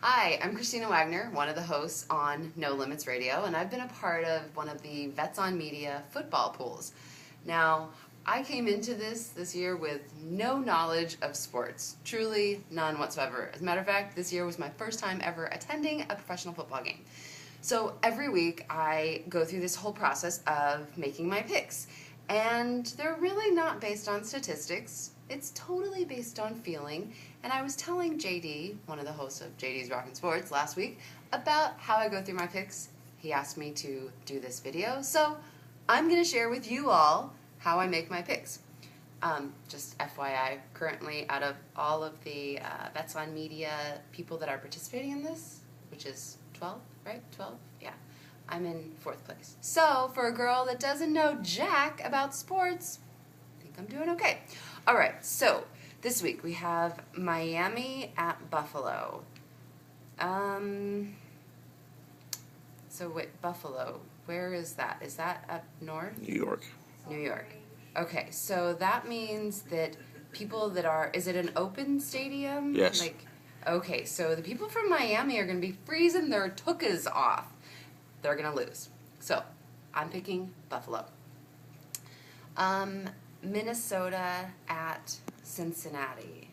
Hi, I'm Christina Wagner, one of the hosts on No Limits Radio, and I've been a part of one of the Vets on Media football pools. Now, I came into this year with no knowledge of sports, truly none whatsoever. As a matter of fact, this year was my first time ever attending a professional football game. So every week I go through this whole process of making my picks, and they're really not based on statistics. It's totally based on feeling. And I was telling JD, one of the hosts of JD's Rockin' Sports, last week about how I go through my picks. He asked me to do this video, so I'm going to share with you all how I make my picks. Just FYI, currently out of all of the Vets on Media people that are participating in this, which is 12, right? 12? Yeah. I'm in 4th place. So, for a girl that doesn't know jack about sports, I think I'm doing okay. All right, so this week we have Miami at Buffalo. So wait, Buffalo, where is that? Is that up north? New York. New York. Okay, so that means that people that are, is it an open stadium? Yes. Okay, so the people from Miami are going to be freezing their tuchas off. They're going to lose. So, I'm picking Buffalo. Minnesota at Cincinnati.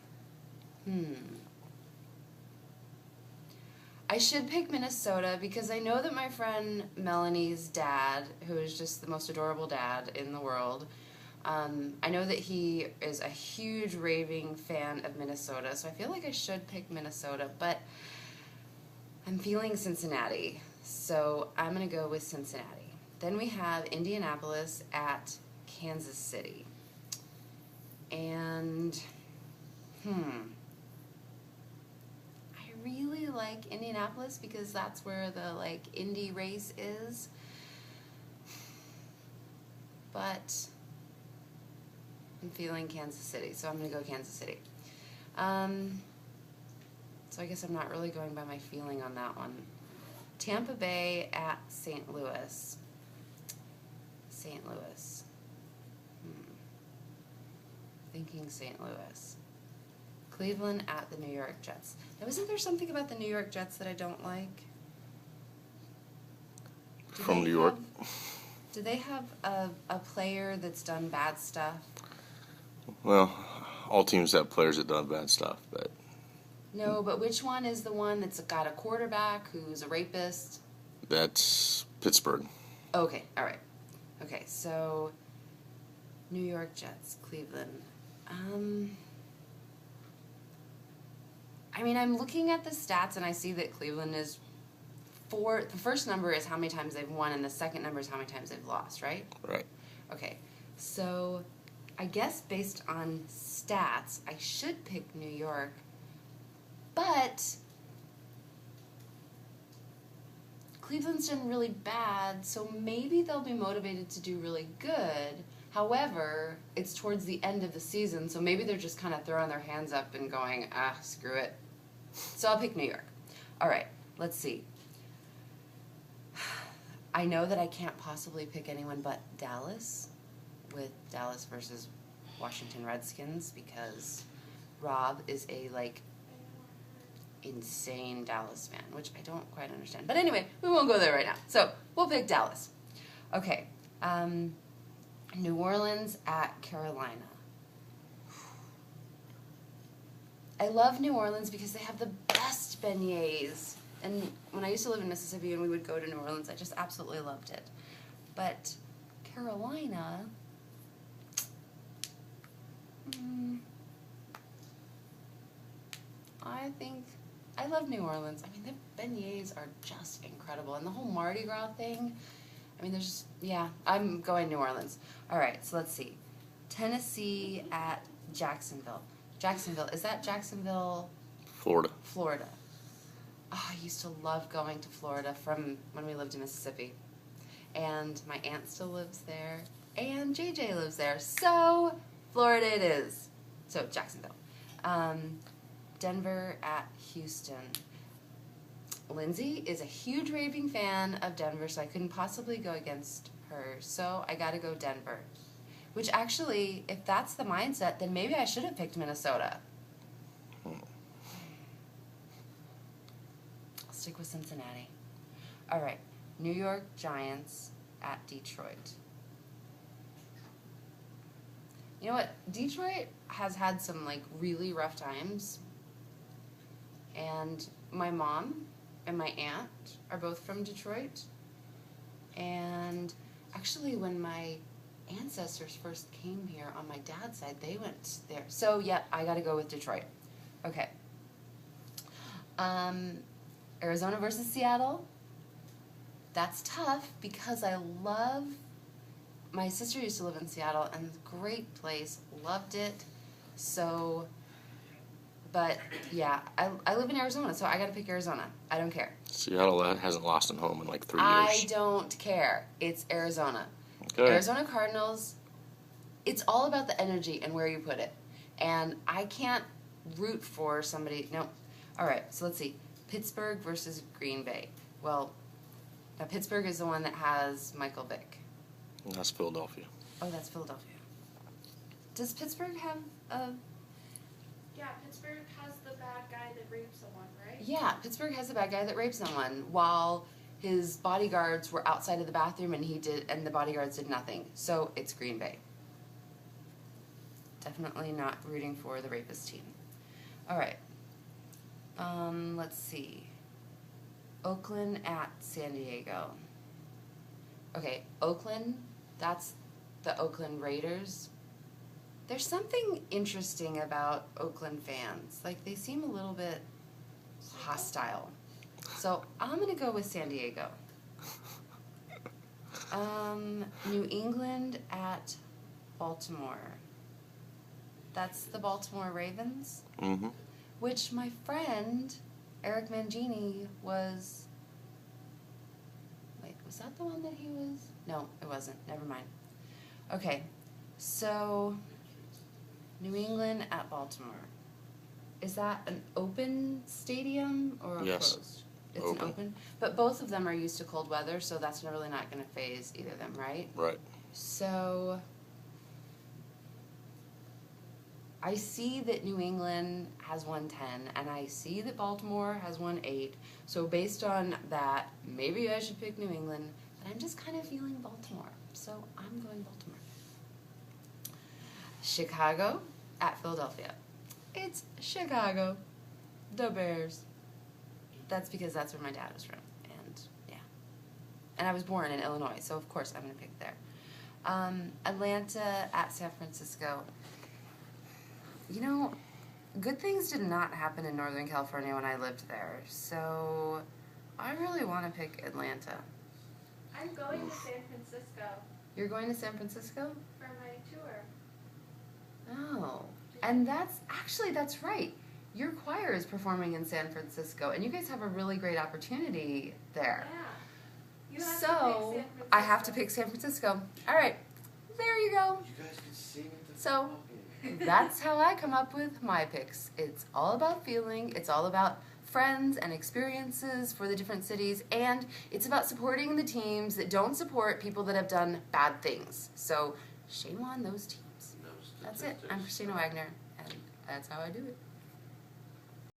I should pick Minnesota because I know that my friend Melanie's dad, who is just the most adorable dad in the world, I know that he is a huge raving fan of Minnesota, so I feel like I should pick Minnesota, but I'm feeling Cincinnati, so I'm going to go with Cincinnati. Then we have Indianapolis at Kansas City. And, I really like Indianapolis because that's where the, Indy race is. But I'm feeling Kansas City, so I'm going to go Kansas City. So I guess I'm not really going by my feeling on that one. Tampa Bay at St. Louis. St. Louis. Thinking St. Louis. Cleveland at the New York Jets. Now, isn't there something about the New York Jets that I don't like? From New York? Do they have a player that's done bad stuff? Well, all teams have players that done bad stuff, but... No, but which one is the one that's got a quarterback who's a rapist? That's Pittsburgh. Okay, all right. Okay, so New York Jets, Cleveland. I'm looking at the stats and I see that Cleveland is the first number is how many times they've won and the second number is how many times they've lost, right? Right. Okay, so I guess based on stats, I should pick New York, but Cleveland's done really bad, so maybe they'll be motivated to do really good. However, it's towards the end of the season, so maybe they're just kind of throwing their hands up and going, screw it. So I'll pick New York. All right, let's see. I know that I can't possibly pick anyone but Dallas with Dallas versus Washington Redskins because Rob is a, insane Dallas fan, which I don't quite understand. But anyway, we won't go there right now. So we'll pick Dallas. Okay. New Orleans at Carolina. I love New Orleans because they have the best beignets. And when I used to live in Mississippi and we would go to New Orleans, I just absolutely loved it. But Carolina, I love New Orleans. The beignets are just incredible. And the whole Mardi Gras thing, I'm going New Orleans. All right, so let's see. Tennessee at Jacksonville. Jacksonville, is that Jacksonville? Florida. Florida. Oh, I used to love going to Florida from when we lived in Mississippi. And my aunt still lives there. And JJ lives there. So, Florida it is. So, Jacksonville. Denver at Houston. Lindsay is a huge raving fan of Denver, so I couldn't possibly go against her. So, I gotta go Denver. Which actually, if that's the mindset, then maybe I should have picked Minnesota. stick with Cincinnati. All right, New York Giants at Detroit. You know what? Detroit has had some like really rough times. And my mom and my aunt are both from Detroit. And actually when my ancestors first came here on my dad's side, they went there. So yeah, I gotta go with Detroit. Okay. Arizona versus Seattle. That's tough because I love, my sister used to live in Seattle and great place, loved it. So, but yeah, I live in Arizona, so I gotta pick Arizona. I don't care. Seattle hasn't lost at home in like 3 years. I don't care. It's Arizona. Okay. Arizona Cardinals, it's all about the energy and where you put it. And I can't root for somebody, no. All right, so let's see. Pittsburgh versus Green Bay. Well, now Pittsburgh is the one that has Michael Vick. That's Philadelphia. Oh, that's Philadelphia. Does Pittsburgh have a... Yeah, Pittsburgh has the bad guy that raped someone, right? Yeah, Pittsburgh has a bad guy that raped someone while his bodyguards were outside of the bathroom and the bodyguards did nothing. So it's Green Bay. Definitely not rooting for the rapist team. All right. Let's see. Oakland at San Diego. Okay, Oakland, that's the Oakland Raiders. There's something interesting about Oakland fans. Like, they seem a little bit hostile. So I'm going to go with San Diego. New England at Baltimore. That's the Baltimore Ravens. Mm-hmm. Which my friend, Eric Mangini, was... Wait, was that the one that he was? No, it wasn't. Never mind. Okay, so New England at Baltimore. Is that an open stadium or a closed? It's open. An open. But both of them are used to cold weather, so that's really not going to phase either of them, right? Right. So I see that New England has won 10, and I see that Baltimore has won 8. So based on that, maybe I should pick New England, but I'm just kind of feeling Baltimore. So I'm going Baltimore. Chicago at Philadelphia. It's Chicago. The Bears. That's because that's where my dad was from. And yeah. And I was born in Illinois, so of course I'm going to pick there. Atlanta at San Francisco. You know, good things did not happen in Northern California when I lived there, so I really want to pick Atlanta. I'm going to San Francisco You're going to San Francisco? for my tour. Oh, and that's right. Your choir is performing in San Francisco, and you guys have a really great opportunity there. Yeah. You have to pick So, San Francisco. I have to pick San Francisco. All right, there you go. You guys can sing at the So, that's how I come up with my picks. It's all about feeling, it's all about friends and experiences for the different cities, and it's about supporting the teams that don't support people that have done bad things. So, shame on those teams. That's it. I'm Christina Wagner, and that's how I do it.